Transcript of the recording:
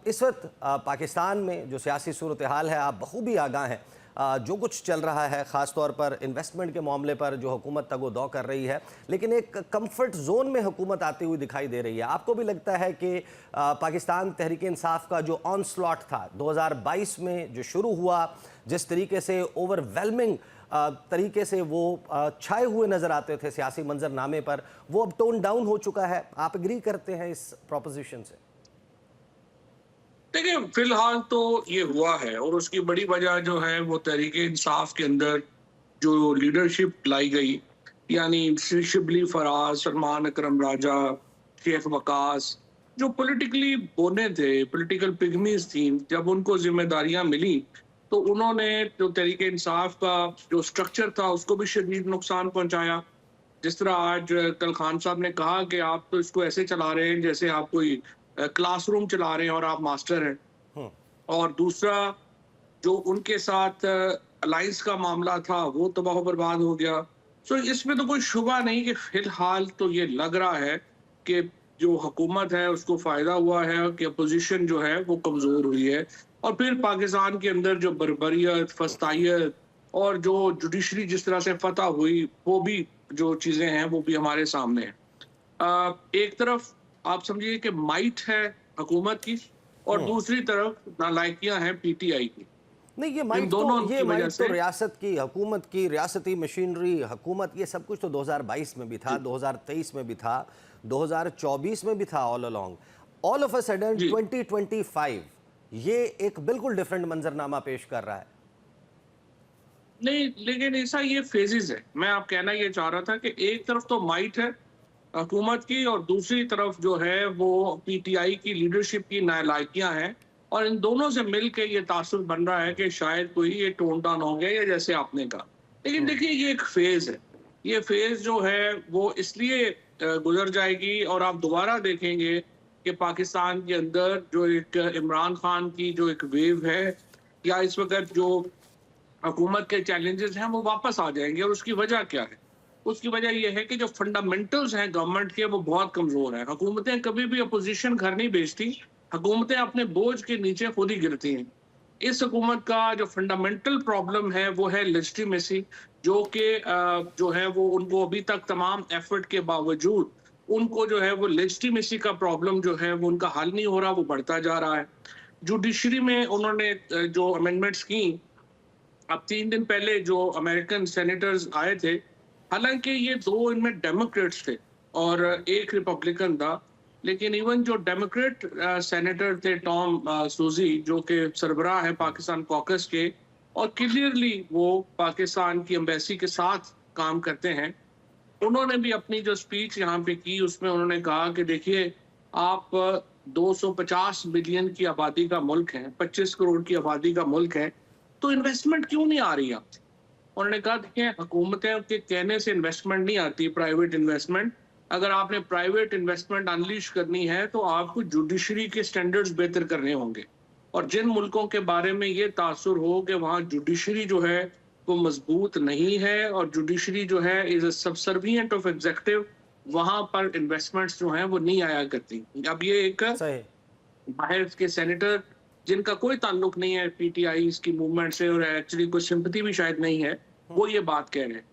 इस वक्त पाकिस्तान में जो सियासी सूरत हाल है, आप बखूबी आगाह हैं जो कुछ चल रहा है, ख़ास तौर पर इन्वेस्टमेंट के मामले पर जो हुकूमत तगो-दौ कर रही है, लेकिन एक कंफर्ट जोन में हुकूमत आती हुई दिखाई दे रही है। आपको भी लगता है कि पाकिस्तान तहरीक-ए-इंसाफ का जो ऑनस्लॉट था 2022 में जो शुरू हुआ, जिस तरीके से ओवरवेलमिंग तरीके से वो छाए हुए नज़र आते थे सियासी मंजरनामे पर, वो अब टोन डाउन हो चुका है? आप एग्री करते हैं इस प्रोपोजिशन से? देखिए, फिलहाल तो ये हुआ है और उसकी बड़ी वजह जो है वो तहरीक इंसाफ के अंदर जो लीडरशिप लाई गई, यानी शिबली फराज, सलमान अकरम राजा, शेख वकास, जो पॉलिटिकली बोने थे, पॉलिटिकल पिगमीज थी, जब उनको जिम्मेदारियां मिली तो उन्होंने जो तहरीक इंसाफ का जो स्ट्रक्चर था उसको भी शदीद नुकसान पहुंचाया। जिस तरह आज कल खान साहब ने कहा कि आप तो इसको ऐसे चला रहे हैं जैसे आप कोई क्लासरूम चला रहे हैं और आप मास्टर हैं। हम्म। और दूसरा, जो उनके साथ अलायंस का मामला था वो तबाह बर्बाद हो गया। सो इसमें तो कोई शुबा नहीं कि फिलहाल तो ये लग रहा है कि जो हुकूमत है उसको फायदा हुआ है कि अपोजिशन जो है वो कमजोर हुई है, और फिर पाकिस्तान के अंदर जो बर्बरियत, फस्तायत और जो जुडिशरी जिस तरह से फतह हुई, वो भी जो चीजें हैं वो भी हमारे सामने है। एक तरफ आप समझिए कि माइट है हुकूमत की और दूसरी तरफ नालायकियां हैं पीटीआई की। नहीं, ये इन माइट दोनों तो की वजह से रियासत की, हुकूमत की, रियासती मशीनरी, हुकूमत, ये सब कुछ तो 2022 में भी था, 2023 में भी था, 2024 में भी था, all along. All of a sudden जी 2025 ये एक बिल्कुल डिफरेंट मंजरनामा पेश कर रहा है। नहीं, लेकिन ऐसा ये फेजेस है। मैं आप कहना ये चाह रहा था कि एक तरफ तो माइट है हुकूमत की और दूसरी तरफ जो है वो पीटीआई की लीडरशिप की नालायकियां हैं, और इन दोनों से मिलके ये तासुर बन रहा है कि शायद कोई ये टोन डाउन हो गया, या जैसे आपने कहा। लेकिन देखिए, ये एक फेज है। ये फेज जो है वो इसलिए गुजर जाएगी और आप दोबारा देखेंगे कि पाकिस्तान के अंदर जो एक इमरान खान की जो एक वेव है, या इस वक्त जो हुकूमत के चैलेंजेस हैं वो वापस आ जाएंगे। और उसकी वजह क्या है? उसकी वजह यह है कि जो फंडामेंटल्स हैं गवर्नमेंट के वो बहुत कमजोर हैं। हुकूमतें कभी भी अपोजिशन घर नहीं भेजती, हुकूमतें अपने बोझ के नीचे खुद ही गिरती हैं। इस हुकूमत का जो फंडामेंटल प्रॉब्लम है वो है लेजिटिमेसी, जो कि जो है वो उनको अभी तक तमाम एफर्ट के बावजूद उनको जो है वो लेजिटिमेसी का प्रॉब्लम जो है वो उनका हल नहीं हो रहा, वो बढ़ता जा रहा है। जुडिशरी में उन्होंने जो अमेंडमेंट्स की, अब 3 दिन पहले जो अमेरिकन सेनेटर्स आए थे, हालांकि ये दो इनमें डेमोक्रेट्स थे और एक रिपब्लिकन था, लेकिन इवन जो डेमोक्रेट सेनेटर थे टॉम सूजी, जो कि सरबराह है पाकिस्तान कॉकस के, और क्लियरली वो पाकिस्तान की एम्बेसी के साथ काम करते हैं, उन्होंने भी अपनी जो स्पीच यहाँ पे की उसमें उन्होंने कहा कि देखिए, आप 250 मिलियन की आबादी का मुल्क है, 25 करोड़ की आबादी का मुल्क है, तो इन्वेस्टमेंट क्यों नहीं आ रही आपकी? उन्होंने कहा देखिए, हुकूमतें के कहने से इन्वेस्टमेंट नहीं आती, प्राइवेट इन्वेस्टमेंट। अगर आपने प्राइवेट इन्वेस्टमेंट अनलीश करनी है तो आपको जुडिशरी के स्टैंडर्ड्स बेहतर करने होंगे, और जिन मुल्कों के बारे में ये तासुर हो कि वहाँ जुडिशरी जो है वो मजबूत नहीं है और जुडिशरी जो है is a subservient of executive, वहां पर इन्वेस्टमेंट्स जो हैं वो नहीं आया करती। अब ये एक सही। बाहर के सेनेटर जिनका कोई ताल्लुक नहीं है पीटीआई की मूवमेंट से और एक्चुअली कोई सिंपैथी भी शायद नहीं है, वो ये बात कह रहे हैं।